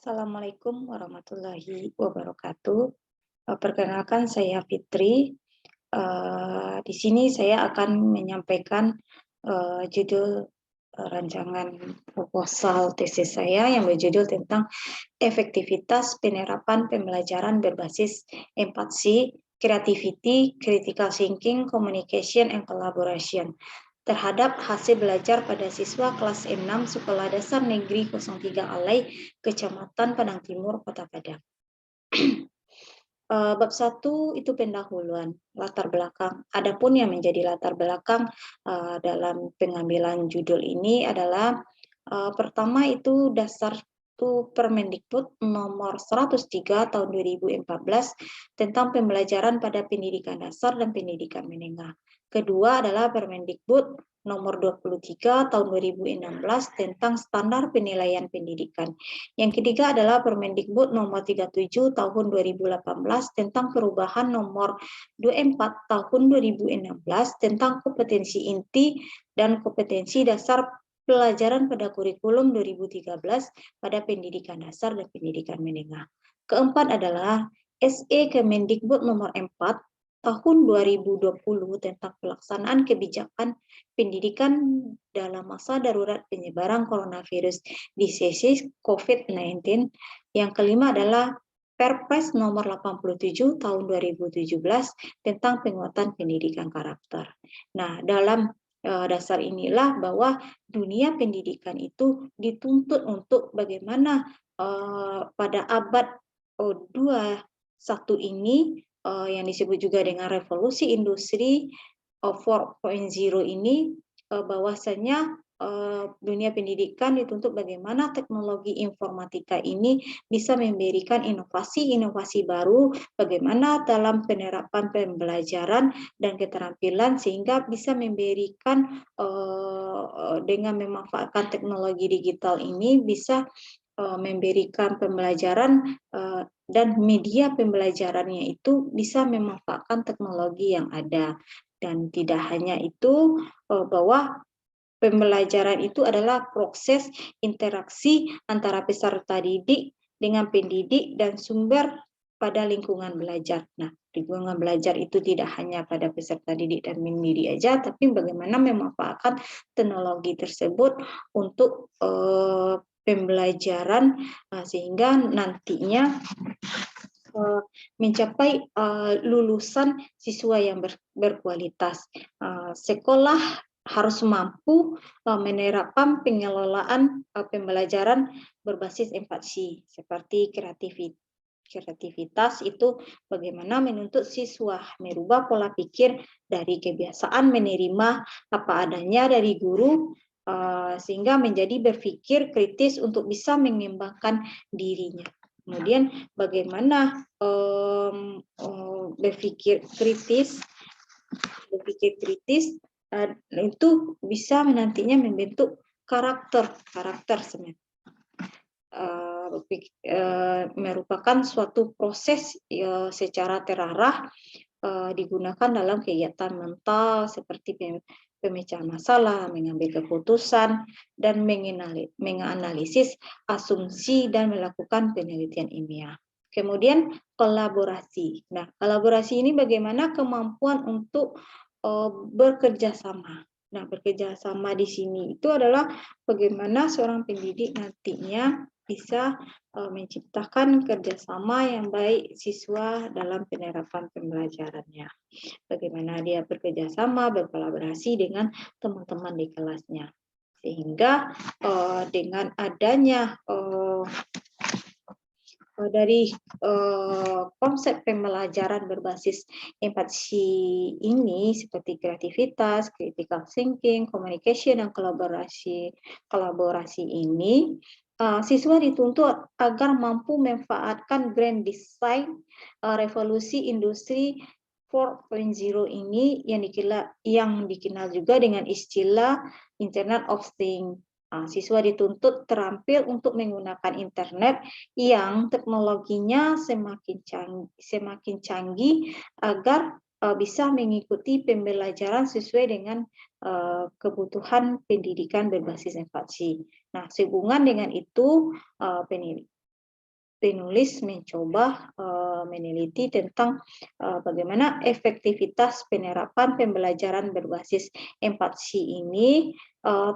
Assalamualaikum warahmatullahi wabarakatuh. Perkenalkan saya Fitri. Di sini saya akan menyampaikan judul rancangan proposal tesis saya yang berjudul tentang efektivitas penerapan pembelajaran berbasis empati, creativity, critical thinking, communication, and collaboration terhadap hasil belajar pada siswa kelas 6 Sekolah Dasar Negeri 03 Alai, Kecamatan Padang Timur, Kota Padang. Bab 1 itu pendahuluan, latar belakang. Adapun yang menjadi latar belakang dalam pengambilan judul ini adalah pertama itu dasar Permendikbud nomor 103 tahun 2014 tentang pembelajaran pada pendidikan dasar dan pendidikan menengah. Kedua adalah Permendikbud nomor 23 tahun 2016 tentang standar penilaian pendidikan. Yang ketiga adalah Permendikbud nomor 37 tahun 2018 tentang perubahan nomor 24 tahun 2016 tentang kompetensi inti dan kompetensi dasar pelajaran pada kurikulum 2013 pada pendidikan dasar dan pendidikan menengah. Keempat adalah SE Kemendikbud nomor 4 tahun 2020 tentang pelaksanaan kebijakan pendidikan dalam masa darurat penyebaran coronavirus disease COVID-19. Yang kelima adalah Perpres nomor 87 tahun 2017 tentang penguatan pendidikan karakter. Nah, dalam dasar inilah bahwa dunia pendidikan itu dituntut untuk bagaimana pada abad 21 ini yang disebut juga dengan revolusi industri 4.0 ini bahwasanya dunia pendidikan dituntut bagaimana teknologi informatika ini bisa memberikan inovasi-inovasi baru bagaimana dalam penerapan pembelajaran dan keterampilan sehingga bisa memberikan dengan memanfaatkan teknologi digital ini bisa memberikan pembelajaran dan media pembelajarannya itu bisa memanfaatkan teknologi yang ada. Dan tidak hanya itu, bahwa pembelajaran itu adalah proses interaksi antara peserta didik dengan pendidik dan sumber pada lingkungan belajar. Nah, lingkungan belajar itu tidak hanya pada peserta didik dan pendidik aja, tapi bagaimana memanfaatkan teknologi tersebut untuk pembelajaran sehingga nantinya mencapai lulusan siswa yang berkualitas. Sekolah harus mampu menerapkan pengelolaan pembelajaran berbasis empati seperti kreativitas itu bagaimana menuntut siswa merubah pola pikir dari kebiasaan menerima apa adanya dari guru sehingga menjadi berpikir kritis untuk bisa mengembangkan dirinya. Kemudian bagaimana berpikir kritis itu bisa nantinya membentuk karakter merupakan suatu proses secara terarah digunakan dalam kegiatan mental seperti pemecahan masalah, mengambil keputusan, dan menganalisis asumsi dan melakukan penelitian ilmiah. Kemudian kolaborasi. Nah, kolaborasi ini bagaimana kemampuan untuk bekerja sama. Nah, bekerja sama di sini itu adalah bagaimana seorang pendidik nantinya bisa menciptakan kerjasama yang baik siswa dalam penerapan pembelajarannya. Bagaimana dia bekerja sama, berkolaborasi dengan teman-teman di kelasnya. Sehingga dengan adanya dari konsep pembelajaran berbasis empati ini seperti kreativitas, critical thinking, communication, dan kolaborasi ini siswa dituntut agar mampu memanfaatkan grand design revolusi industri 4.0 ini yang dikenal juga dengan istilah Internet of Things. Siswa dituntut terampil untuk menggunakan internet yang teknologinya semakin canggih agar bisa mengikuti pembelajaran sesuai dengan kebutuhan pendidikan berbasis empati. Nah, sehubungan dengan itu penulis mencoba meneliti tentang bagaimana efektivitas penerapan pembelajaran berbasis empati ini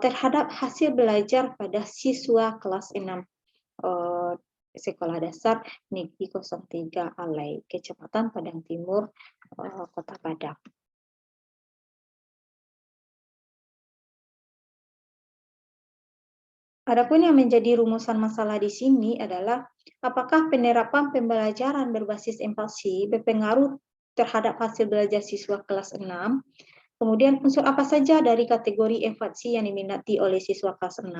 terhadap hasil belajar pada siswa kelas 6 Sekolah Dasar Negeri 03 Alai, Kecamatan Padang Timur, Kota Padang. Adapun yang menjadi rumusan masalah di sini adalah apakah penerapan pembelajaran berbasis empati berpengaruh terhadap hasil belajar siswa kelas 6. Kemudian unsur apa saja dari kategori empati yang diminati oleh siswa kelas 6.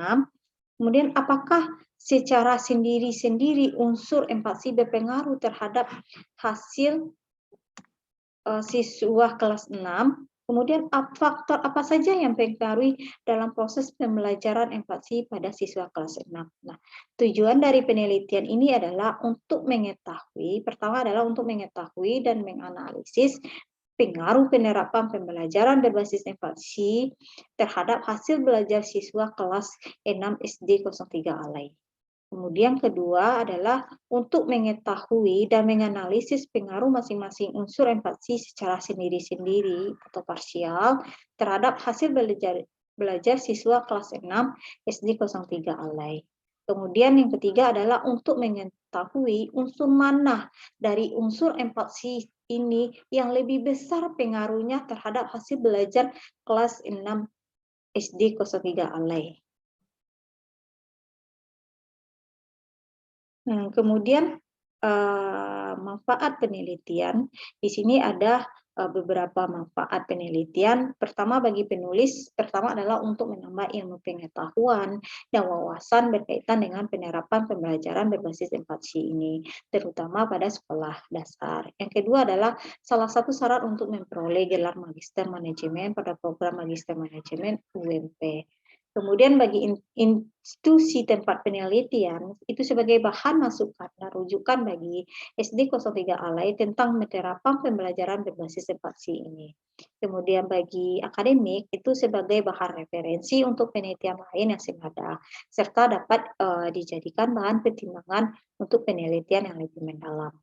Kemudian apakah secara sendiri-sendiri unsur empati berpengaruh terhadap hasil siswa kelas 6. Kemudian faktor apa saja yang mempengaruhi dalam proses pembelajaran empati pada siswa kelas 6. Nah, tujuan dari penelitian ini adalah untuk mengetahui, pertama adalah untuk mengetahui dan menganalisis pengaruh penerapan pembelajaran berbasis empati terhadap hasil belajar siswa kelas 6 SD 03 Alai. Kemudian kedua adalah untuk mengetahui dan menganalisis pengaruh masing-masing unsur empati secara sendiri-sendiri atau parsial terhadap hasil belajar siswa kelas 6 SD 03 Alai. Kemudian yang ketiga adalah untuk mengetahui unsur mana dari unsur empati ini yang lebih besar pengaruhnya terhadap hasil belajar kelas 6 SD 03 Alai. Kemudian manfaat penelitian, di sini ada beberapa manfaat penelitian. Pertama bagi penulis, pertama adalah untuk menambah ilmu pengetahuan dan wawasan berkaitan dengan penerapan pembelajaran berbasis empati ini, terutama pada sekolah dasar. Yang kedua adalah salah satu syarat untuk memperoleh gelar Magister Manajemen pada program Magister Manajemen UMP. Kemudian bagi institusi tempat penelitian, itu sebagai bahan masukan dan rujukan bagi SD 03 Alai tentang penerapan pembelajaran berbasis empati ini. Kemudian bagi akademik, itu sebagai bahan referensi untuk penelitian lain yang senada, serta dapat dijadikan bahan pertimbangan untuk penelitian yang lebih mendalam.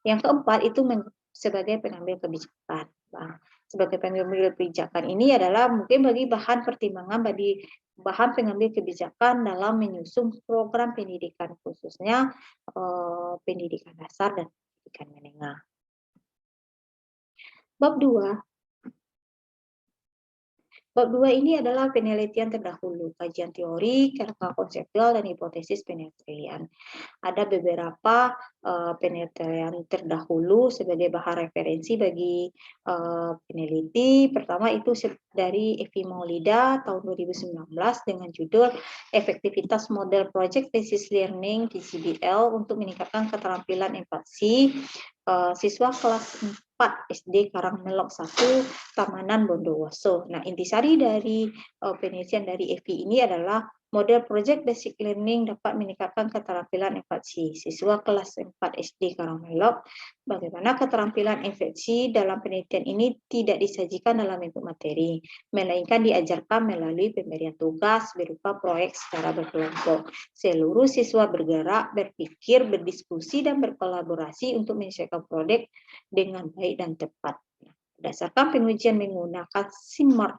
Yang keempat, itu sebagai pengambil kebijakan. Nah, sebagai pengambil kebijakan ini adalah mungkin bagi bahan pertimbangan bagi bahan pengambil kebijakan dalam menyusun program pendidikan, khususnya pendidikan dasar dan pendidikan menengah. Bab 2. Bab 2 ini adalah penelitian terdahulu, kajian teori, kerangka konseptual, dan hipotesis penelitian. Ada beberapa penelitian terdahulu sebagai bahan referensi bagi peneliti. Pertama itu dari Evi Maulida tahun 2019 dengan judul Efektivitas Model Project Basis Learning di CBL untuk meningkatkan keterampilan empati siswa kelas 4 SD Karangmelok 1 Tamanan Bondowoso. Nah, intisari dari penelitian dari Evi ini adalah model Project Basic Learning dapat meningkatkan keterampilan empati siswa kelas 4 SD Karangmelok. Bagaimana keterampilan empati dalam penelitian ini tidak disajikan dalam bentuk materi, melainkan diajarkan melalui pemberian tugas berupa proyek secara berkelompok. Seluruh siswa bergerak, berpikir, berdiskusi, dan berkolaborasi untuk menyelesaikan proyek dengan baik dan tepat. Berdasarkan pengujian menggunakan Smart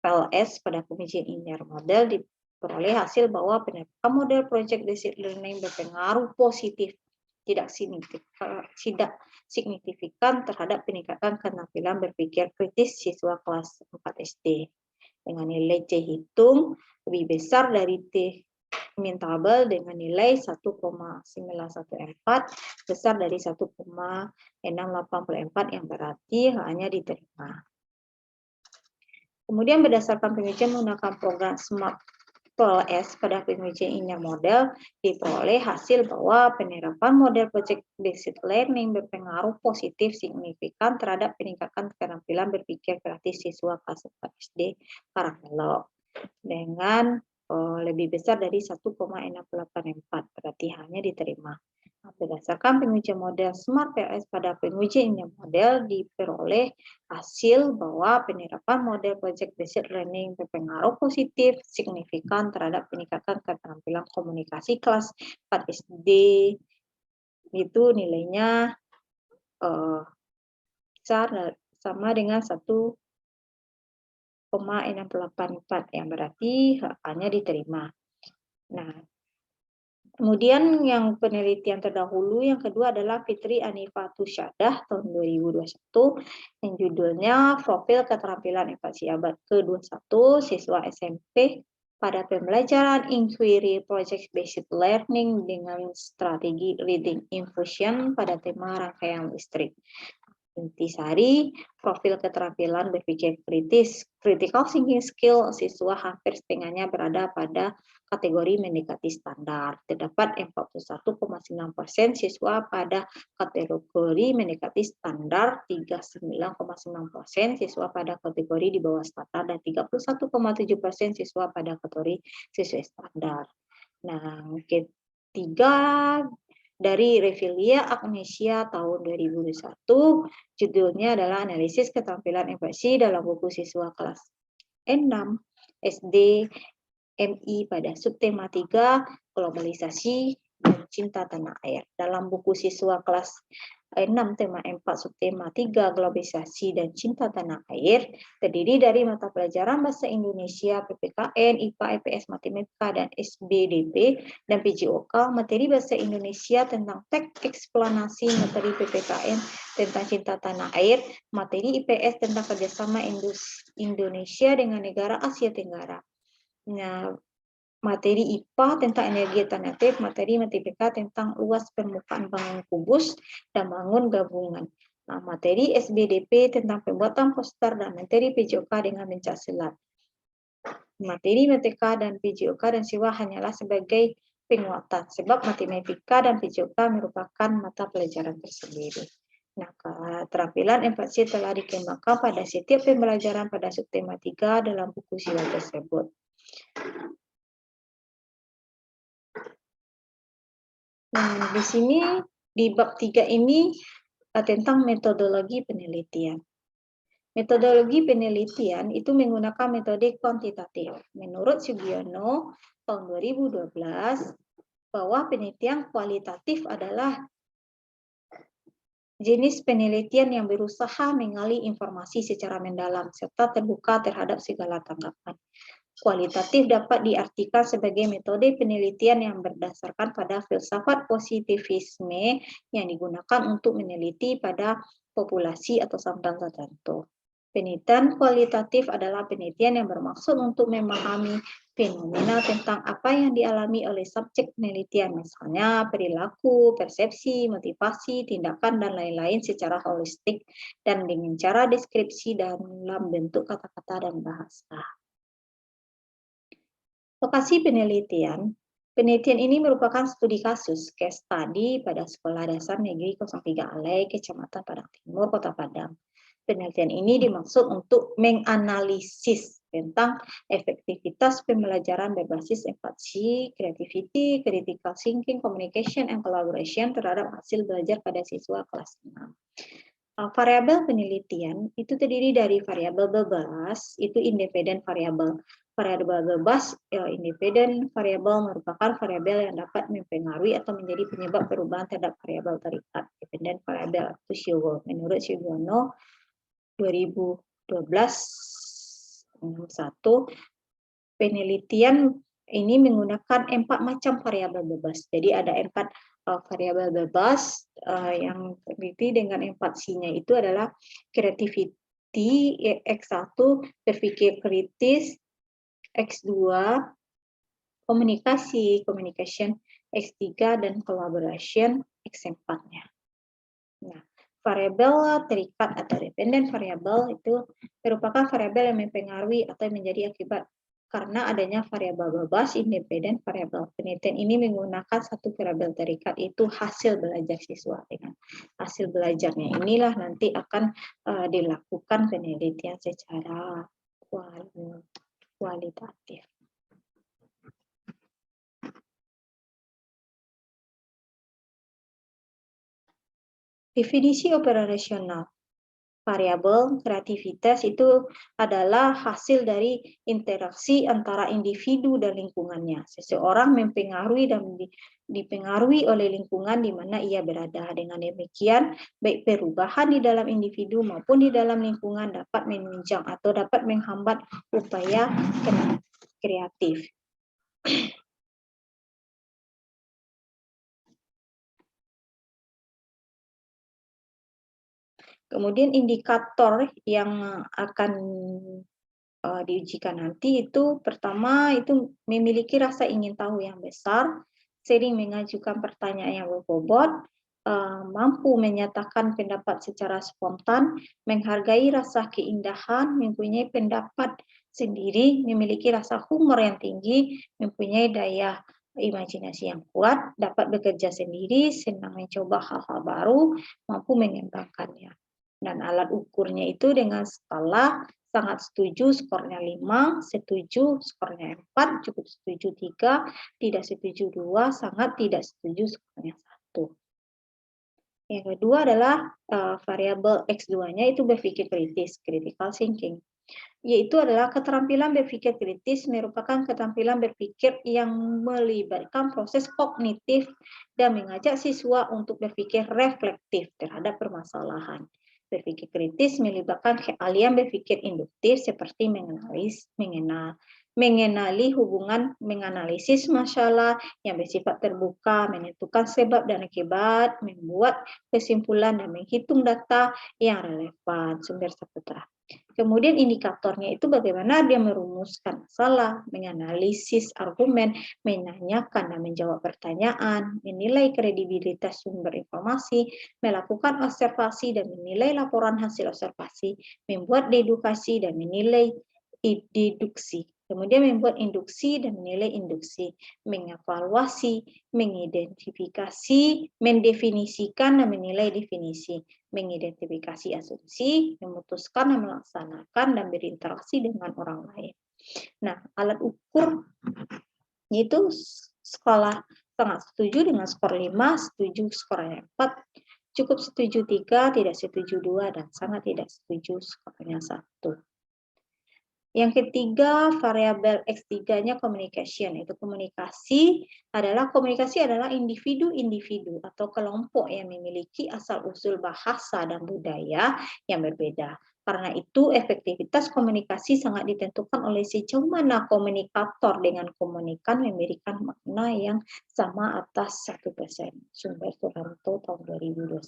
PLS pada pengujian linear model, diperoleh hasil bahwa penerapan model Project Based Learning berpengaruh positif tidak signifikan terhadap peningkatan keterampilan berpikir kritis siswa kelas 4 SD dengan nilai C hitung lebih besar dari T mintable dengan nilai 1,914 besar dari 1,684 yang berarti hanya diterima. Kemudian berdasarkan pengujian menggunakan program Smart PLS pada pengujian linear model, diperoleh hasil bahwa penerapan model Project Based Learning berpengaruh positif signifikan terhadap peningkatan keterampilan berpikir kreatif siswa kelas 4 SD Karangmelok dengan lebih besar dari 1,684, berarti hanya diterima. Berdasarkan pengujian model Smart PLS pada pengujian model diperoleh hasil bahwa penerapan model Project Based Learning berpengaruh positif signifikan terhadap peningkatan keterampilan komunikasi kelas 4 SD. Itu nilainya sama dengan 1,684 yang berarti hanya diterima. Nah, kemudian yang penelitian terdahulu yang kedua adalah Fitri Anifa Tusyadah tahun 2021 yang judulnya Profil Keterampilan Empati Abad ke-21 Siswa SMP pada pembelajaran Inquiry Project Based Learning dengan strategi Reading Infusion pada tema rangkaian listrik. Intisari, profil keterampilan berpikir kritis, critical thinking skill siswa hampir setengahnya berada pada kategori mendekati standar. Terdapat 41,9% siswa pada kategori mendekati standar, 39,9% siswa pada kategori di bawah standar, dan 31,7% siswa pada kategori siswa standar. Nah, ketiga dari Revilia Agnesia tahun 2021, judulnya adalah Analisis Keterampilan Empati dalam buku siswa kelas 6 SD MI pada subtema 3 Globalisasi dan Cinta Tanah Air. Dalam buku siswa kelas 6 tema 4 subtema 3 Globalisasi dan Cinta Tanah Air terdiri dari mata pelajaran Bahasa Indonesia, PPKN, IPA, IPS, Matematika, dan SBDP, dan PJOK, materi Bahasa Indonesia tentang teks eksplanasi, materi PPKN tentang Cinta Tanah Air, materi IPS tentang kerjasama Indonesia dengan negara Asia Tenggara. Nah, materi IPA tentang energi alternatif, materi matematika tentang luas permukaan bangun kubus dan bangun gabungan. Nah, materi SBDP tentang pembuatan poster dan materi PJOK dengan pencak silat. Materi matematika dan PJOK dan siswa hanyalah sebagai penguatan, sebab matematika dan PJOK merupakan mata pelajaran tersendiri. Nah, keterampilan empati telah dikembangkan pada setiap pembelajaran pada subtema 3 dalam buku siswa tersebut. Nah, di sini di bab 3 ini tentang metodologi penelitian. Metodologi penelitian itu menggunakan metode kuantitatif. Menurut Sugiono tahun 2012 bahwa penelitian kualitatif adalah jenis penelitian yang berusaha menggali informasi secara mendalam serta terbuka terhadap segala tanggapan. Kualitatif dapat diartikan sebagai metode penelitian yang berdasarkan pada filsafat positivisme yang digunakan untuk meneliti pada populasi atau sampan tertentu. Penelitian kualitatif adalah penelitian yang bermaksud untuk memahami fenomena tentang apa yang dialami oleh subjek penelitian, misalnya perilaku, persepsi, motivasi, tindakan, dan lain-lain secara holistik dan dengan cara deskripsi dalam bentuk kata-kata dan bahasa. Lokasi penelitian. Penelitian ini merupakan studi kasus, case study pada Sekolah Dasar Negeri 03 Alai, Kecamatan Padang Timur, Kota Padang. Penelitian ini dimaksud untuk menganalisis tentang efektivitas pembelajaran berbasis empati, creativity, critical thinking, communication, and collaboration terhadap hasil belajar pada siswa kelas 6. Variabel penelitian itu terdiri dari variabel bebas, itu independen variabel. Variabel bebas, independen variabel merupakan variabel yang dapat mempengaruhi atau menjadi penyebab perubahan terhadap variabel terikat. Independen variabel itu Sugiono. Menurut Sugiono 2012-61, penelitian ini menggunakan 4 macam variabel bebas. Jadi ada 4 variabel bebas yang teliti dengan empatinya itu adalah creativity, X1, berpikir kritis, X2, komunikasi, communication, X3, dan collaboration, X4-nya. Nah, variabel terikat atau dependent variabel itu merupakan variabel yang mempengaruhi atau menjadi akibat karena adanya variabel bebas, independen variabel. Penelitian ini menggunakan satu variabel terikat, itu hasil belajar siswa. Dengan hasil belajarnya inilah nanti akan dilakukan penelitian secara kualitatif. Definisi operasional. Variabel kreativitas itu adalah hasil dari interaksi antara individu dan lingkungannya. Seseorang mempengaruhi dan dipengaruhi oleh lingkungan di mana ia berada. Dengan demikian, baik perubahan di dalam individu maupun di dalam lingkungan dapat menunjang atau dapat menghambat upaya kreatif. Kemudian indikator yang akan diujikan nanti itu pertama itu memiliki rasa ingin tahu yang besar, sering mengajukan pertanyaan yang berbobot, mampu menyatakan pendapat secara spontan, menghargai rasa keindahan, mempunyai pendapat sendiri, memiliki rasa humor yang tinggi, mempunyai daya imajinasi yang kuat, dapat bekerja sendiri, senang mencoba hal-hal baru, mampu mengembangkannya. Dan alat ukurnya itu dengan skala sangat setuju skornya 5, setuju skornya 4, cukup setuju 3, tidak setuju 2, sangat tidak setuju skornya 1. Yang kedua adalah variabel X2-nya itu berpikir kritis, critical thinking. Yaitu adalah keterampilan berpikir kritis merupakan keterampilan berpikir yang melibatkan proses kognitif dan mengajak siswa untuk berpikir reflektif terhadap permasalahan. Berpikir kritis melibatkan keahlian berpikir induktif seperti mengenali hubungan, menganalisis masalah yang bersifat terbuka, menentukan sebab dan akibat, membuat kesimpulan dan menghitung data yang relevan. Sumber seputar. Kemudian indikatornya itu bagaimana dia merumuskan masalah, menganalisis argumen, menanyakan dan menjawab pertanyaan, menilai kredibilitas sumber informasi, melakukan observasi dan menilai laporan hasil observasi, membuat dedukasi dan menilai deduksi. Kemudian membuat induksi dan menilai induksi, mengevaluasi, mengidentifikasi, mendefinisikan dan menilai definisi, mengidentifikasi asumsi, memutuskan dan melaksanakan dan berinteraksi dengan orang lain. Nah, alat ukur itu skala sangat setuju dengan skor 5, setuju skornya 4, cukup setuju 3, tidak setuju 2, dan sangat tidak setuju skornya 1. Yang ketiga, variabel X3-nya communication. Itu komunikasi adalah individu-individu atau kelompok yang memiliki asal-usul bahasa dan budaya yang berbeda. Karena itu, efektivitas komunikasi sangat ditentukan oleh sejauh mana komunikator dengan komunikan memberikan makna yang sama atas 1%. Sumber Suranto tahun 2021.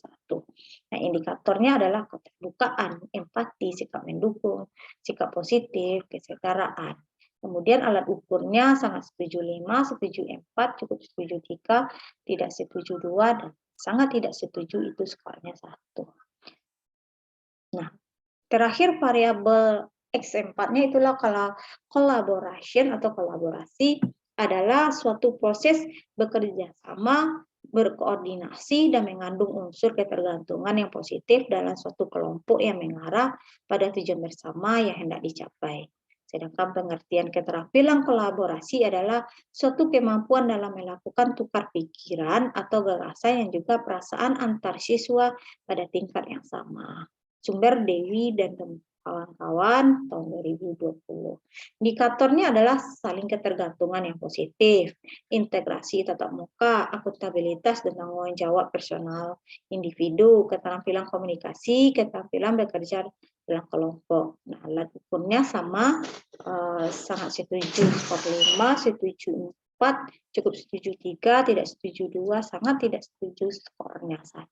Nah, indikatornya adalah keterbukaan, empati, sikap mendukung, sikap positif, kesetaraan. Kemudian alat ukurnya sangat setuju 5, setuju 4, cukup setuju 3, tidak setuju 2, dan sangat tidak setuju itu skornya 1. Nah, terakhir variabel X4-nya itulah collaboration atau kolaborasi adalah suatu proses bekerja sama, berkoordinasi, dan mengandung unsur ketergantungan yang positif dalam suatu kelompok yang mengarah pada tujuan bersama yang hendak dicapai. Sedangkan pengertian keterampilan kolaborasi adalah suatu kemampuan dalam melakukan tukar pikiran atau gagasan yang juga perasaan antar siswa pada tingkat yang sama. Sumber Dewi dan kawan-kawan tahun 2020. Indikatornya adalah saling ketergantungan yang positif, integrasi tatap muka, akuntabilitas dan tanggung jawab personal individu, keterampilan komunikasi, keterampilan bekerja dalam kelompok. Nah, alat ukurnya sama, sangat setuju skor 5, setuju 4, cukup setuju 3, tidak setuju 2, sangat tidak setuju skornya 1.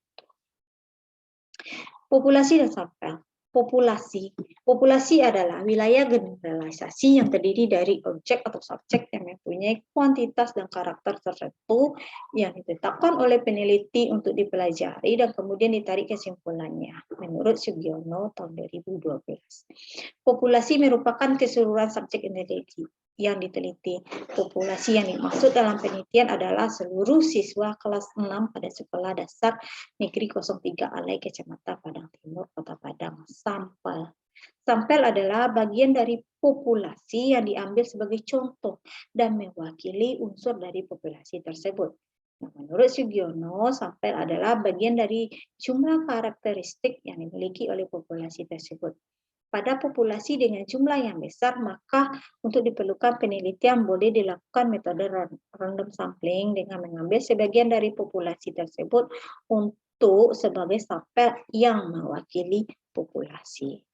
Populasi dan sampel. Populasi adalah wilayah generalisasi yang terdiri dari objek atau subjek yang mempunyai kuantitas dan karakter tertentu yang ditetapkan oleh peneliti untuk dipelajari dan kemudian ditarik kesimpulannya. Menurut Sugiono tahun 2012. Populasi merupakan keseluruhan subjek yang diteliti. Populasi yang dimaksud dalam penelitian adalah seluruh siswa kelas 6 pada sekolah dasar Negeri 03 Alai, Kecamatan Padang Timur, Kota Padang. Sampel adalah bagian dari populasi yang diambil sebagai contoh dan mewakili unsur dari populasi tersebut. Nah, menurut Sugiono, sampel adalah bagian dari jumlah karakteristik yang dimiliki oleh populasi tersebut. Pada populasi dengan jumlah yang besar, maka untuk diperlukan penelitian boleh dilakukan metode random sampling dengan mengambil sebagian dari populasi tersebut untuk sebagai sampel yang mewakili populasi.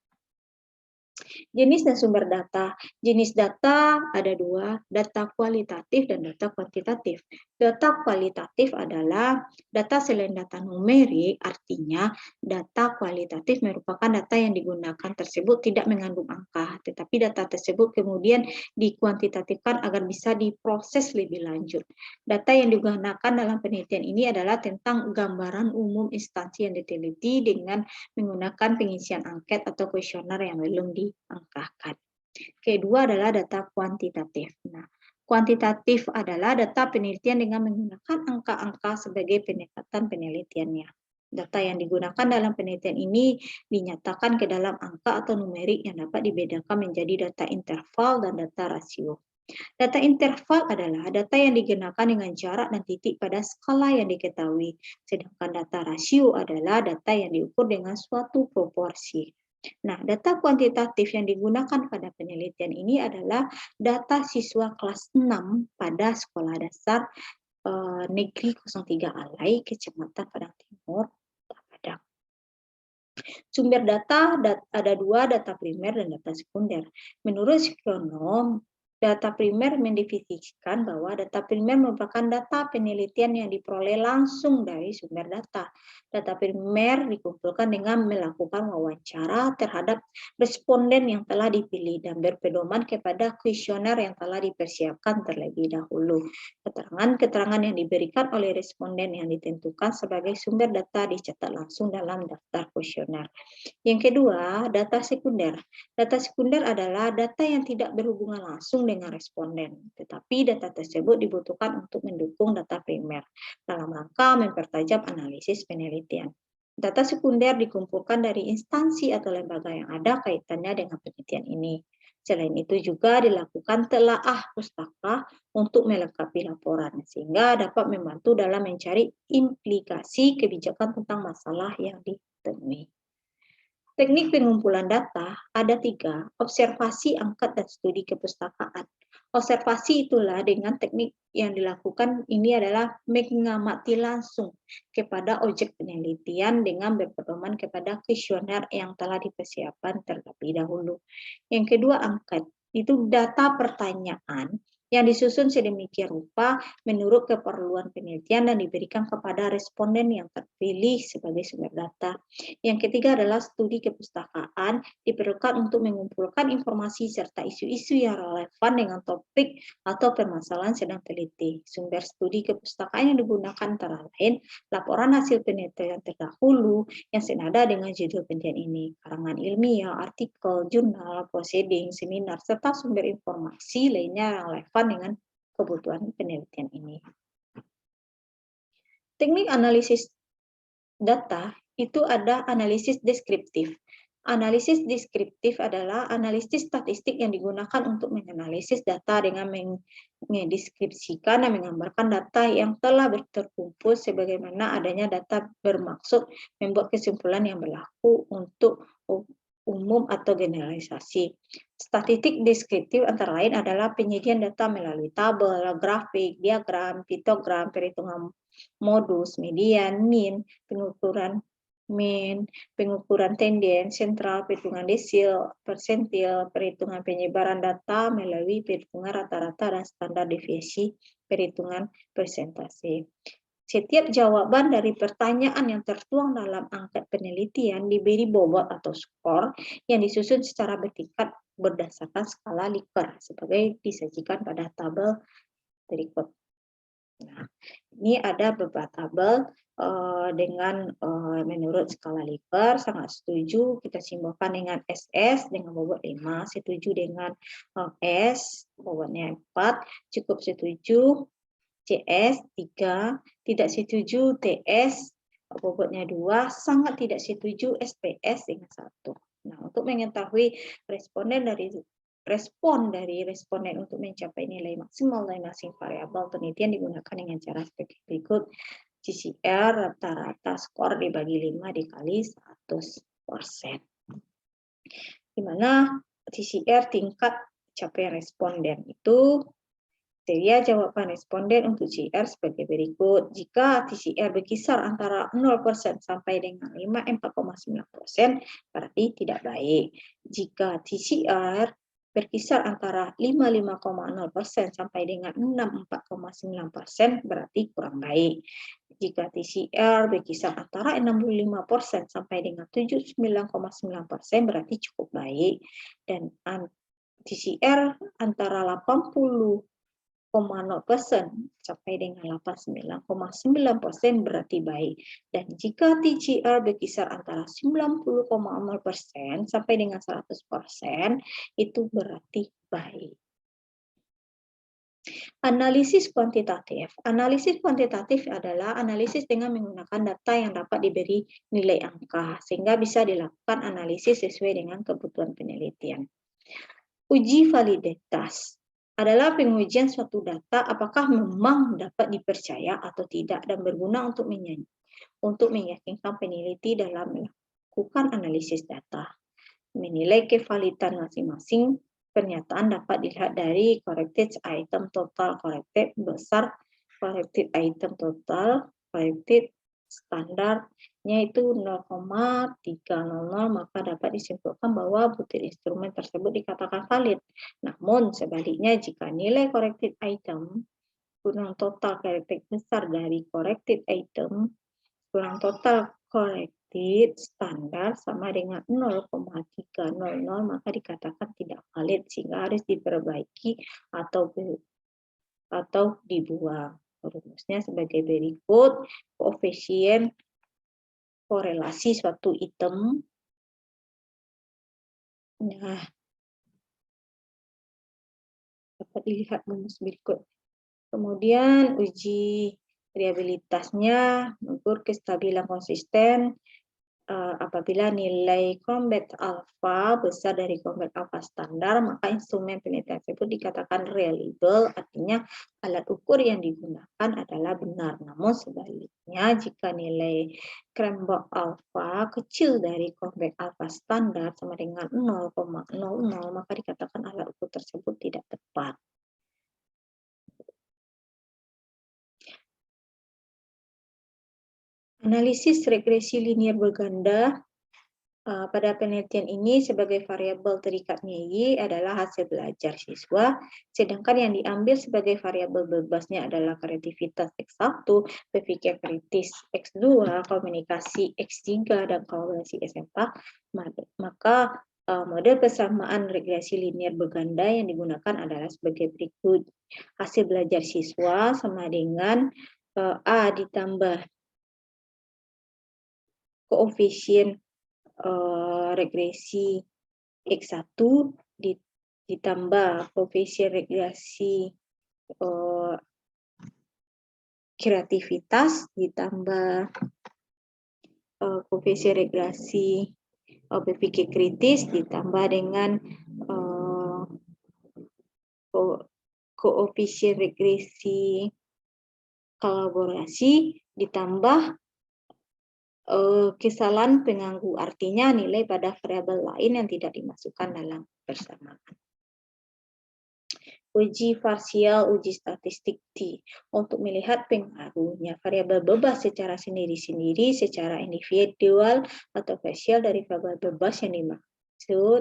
Jenis dan sumber data. Jenis data ada dua, data kualitatif dan data kuantitatif. Data kualitatif adalah data selain data numerik, artinya data kualitatif merupakan data yang digunakan tersebut tidak mengandung angka, tetapi data tersebut kemudian dikuantitatifkan agar bisa diproses lebih lanjut. Data yang digunakan dalam penelitian ini adalah tentang gambaran umum instansi yang diteliti dengan menggunakan pengisian angket atau kuesioner yang belum diangkakan. Kedua adalah data kuantitatif. Nah, kuantitatif adalah data penelitian dengan menggunakan angka-angka sebagai pendekatan penelitiannya. Data yang digunakan dalam penelitian ini dinyatakan ke dalam angka atau numerik yang dapat dibedakan menjadi data interval dan data rasio. Data interval adalah data yang digunakan dengan jarak dan titik pada skala yang diketahui, sedangkan data rasio adalah data yang diukur dengan suatu proporsi. Nah, data kuantitatif yang digunakan pada penelitian ini adalah data siswa kelas 6 pada sekolah dasar Negeri 03 Alai, Kecamatan Padang Timur, Padang. Sumber data ada dua, data primer dan data sekunder. Menurut Sugiono, data primer mendefinisikan bahwa data primer merupakan data penelitian yang diperoleh langsung dari sumber data. Data primer dikumpulkan dengan melakukan wawancara terhadap responden yang telah dipilih dan berpedoman kepada kuesioner yang telah dipersiapkan terlebih dahulu. Keterangan-keterangan yang diberikan oleh responden yang ditentukan sebagai sumber data dicatat langsung dalam daftar kuesioner. Yang kedua, data sekunder. Data sekunder adalah data yang tidak berhubungan langsung dengan responden, tetapi data tersebut dibutuhkan untuk mendukung data primer dalam rangka mempertajam analisis penelitian. Data sekunder dikumpulkan dari instansi atau lembaga yang ada kaitannya dengan penelitian ini. Selain itu juga dilakukan telaah pustaka untuk melengkapi laporan, sehingga dapat membantu dalam mencari implikasi kebijakan tentang masalah yang ditemui. Teknik pengumpulan data ada tiga, observasi, angkat, dan studi kepustakaan. Observasi itulah dengan teknik yang dilakukan ini adalah mengamati langsung kepada objek penelitian dengan berpedoman kepada kuesioner yang telah dipersiapkan terlebih dahulu. Yang kedua, angkat. Itu data pertanyaan yang disusun sedemikian rupa menurut keperluan penelitian dan diberikan kepada responden yang terpilih sebagai sumber data. Yang ketiga adalah studi kepustakaan, diperlukan untuk mengumpulkan informasi serta isu-isu yang relevan dengan topik atau permasalahan sedang teliti. Sumber studi kepustakaan yang digunakan antara lain laporan hasil penelitian terdahulu yang senada dengan judul penelitian ini, karangan ilmiah, artikel, jurnal, proceeding, seminar, serta sumber informasi lainnya yang relevan dengan kebutuhan penelitian ini. Teknik analisis data itu ada analisis deskriptif. Analisis deskriptif adalah analisis statistik yang digunakan untuk menganalisis data dengan mendeskripsikan dan menggambarkan data yang telah terkumpul sebagaimana adanya data bermaksud membuat kesimpulan yang berlaku untuk umum atau generalisasi. Statistik deskriptif antara lain adalah penyediaan data melalui tabel, grafik, diagram, piktogram, perhitungan modus, median, mean, pengukuran mean, pengukuran tenden, sentral, perhitungan desil, persentil, perhitungan penyebaran data melalui perhitungan rata-rata dan standar deviasi, perhitungan persentase. Setiap jawaban dari pertanyaan yang tertuang dalam angket penelitian diberi bobot atau skor yang disusun secara bertingkat berdasarkan skala Likert sebagai disajikan pada tabel berikut. Nah, ini ada beberapa tabel dengan menurut skala Likert, sangat setuju kita simbolkan dengan SS dengan bobot 5, setuju dengan S bobotnya 4, cukup setuju CS 3, tidak setuju TS bobotnya 2, sangat tidak setuju SPS dengan 1. Nah, untuk mengetahui responden dari respon dari responden untuk mencapai nilai maksimal dari masing variabel penelitian digunakan dengan cara sebagai berikut. TCR rata-rata skor dibagi 5 dikali 100%. Di mana TCR tingkat capaian responden itu kriteria jawaban responden untuk TCR sebagai berikut. Jika TCR berkisar antara 0% sampai dengan 4,9%, berarti tidak baik. Jika TCR berkisar antara 5,0% sampai dengan 4,9%, berarti kurang baik. Jika TCR berkisar antara 65% sampai dengan 79,9%, berarti cukup baik. Dan TCR antara 80,0% sampai dengan 89,9% berarti baik. Dan jika TCR berkisar antara 90,0% sampai dengan 100%, itu berarti baik. Analisis kuantitatif. Analisis kuantitatif adalah analisis dengan menggunakan data yang dapat diberi nilai angka, sehingga bisa dilakukan analisis sesuai dengan kebutuhan penelitian. Uji validitas adalah pengujian suatu data apakah memang dapat dipercaya atau tidak dan berguna untuk meyakinkan peneliti dalam melakukan analisis data. Menilai kevalidan masing-masing pernyataan dapat dilihat dari corrected item total corrected besar, corrected item total, corrected standarnya itu 0,300, maka dapat disimpulkan bahwa butir instrumen tersebut dikatakan valid. Namun sebaliknya, jika nilai corrected item kurang total corrected besar dari corrected item kurang total corrected standar sama dengan 0,300, maka dikatakan tidak valid sehingga harus diperbaiki atau dibuang. Rumusnya sebagai berikut, koefisien korelasi suatu item. Nah, dapat dilihat rumus berikut. Kemudian uji reliabilitasnya mengukur kestabilan konsisten apabila nilai convex alpha besar dari convex alpha standar, maka instrumen penelitian tersebut dikatakan reliable, artinya alat ukur yang digunakan adalah benar. Namun sebaliknya, jika nilai Cranbrook alpha kecil dari convex alpha standar sama dengan 0,00, maka dikatakan alat ukur tersebut tidak tepat. Analisis regresi linier berganda pada penelitian ini sebagai variabel terikatnya Y adalah hasil belajar siswa, sedangkan yang diambil sebagai variabel bebasnya adalah kreativitas X1, berpikir kritis X2, komunikasi X3, dan kolaborasi S4. Maka model persamaan regresi linier berganda yang digunakan adalah sebagai berikut. Hasil belajar siswa sama dengan A ditambah koefisien regresi X1 ditambah koefisien regresi kreativitas ditambah koefisien regresi berpikir kritis ditambah dengan koefisien regresi kolaborasi ditambah kesalahan pengganggu, artinya nilai pada variabel lain yang tidak dimasukkan dalam persamaan. Uji parsial, uji statistik T untuk melihat pengaruhnya variabel bebas secara sendiri-sendiri, secara individual atau parsial dari variabel bebas yang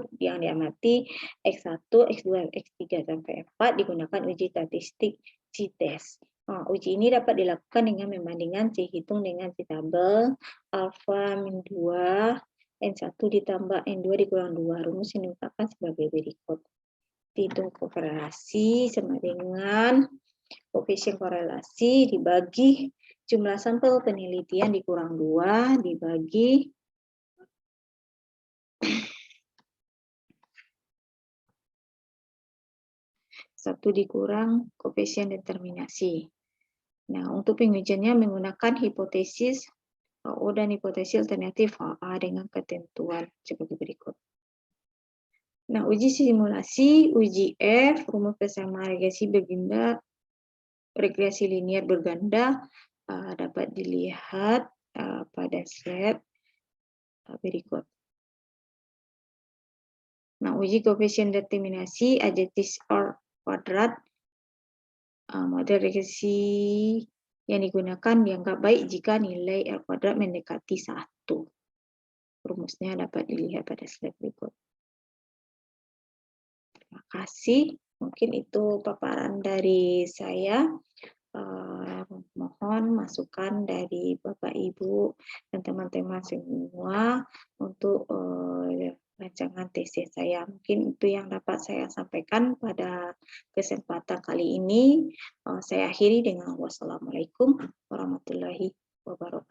diamati X1, X2, X3 sampai 4 digunakan uji statistik T-test. Uji ini dapat dilakukan dengan membandingkan C hitung dengan C tabel alfa min 2 N1 ditambah N2 dikurang 2. Rumus yang diungkapkan sebagai berikut. Hitung korelasi sama dengan koefisien korelasi dibagi jumlah sampel penelitian dikurang 2 dibagi satu dikurang koefisien determinasi. Nah, untuk pengujiannya menggunakan hipotesis O dan hipotesis alternatif A dengan ketentuan sebagai berikut. Nah, uji simulasi, uji F, rumus persamaan regresi linier berganda dapat dilihat pada slide berikut. Nah, uji koefisien determinasi adjective or kuadrat, model regresi yang digunakan dianggap baik jika nilai L kuadrat mendekati 1. Rumusnya dapat dilihat pada slide berikut. Terima kasih. Mungkin itu paparan dari saya. Mohon masukan dari Bapak Ibu dan teman-teman semua untuk rancangan tesis saya. Mungkin itu yang dapat saya sampaikan pada kesempatan kali ini. Saya akhiri dengan wassalamualaikum warahmatullahi wabarakatuh.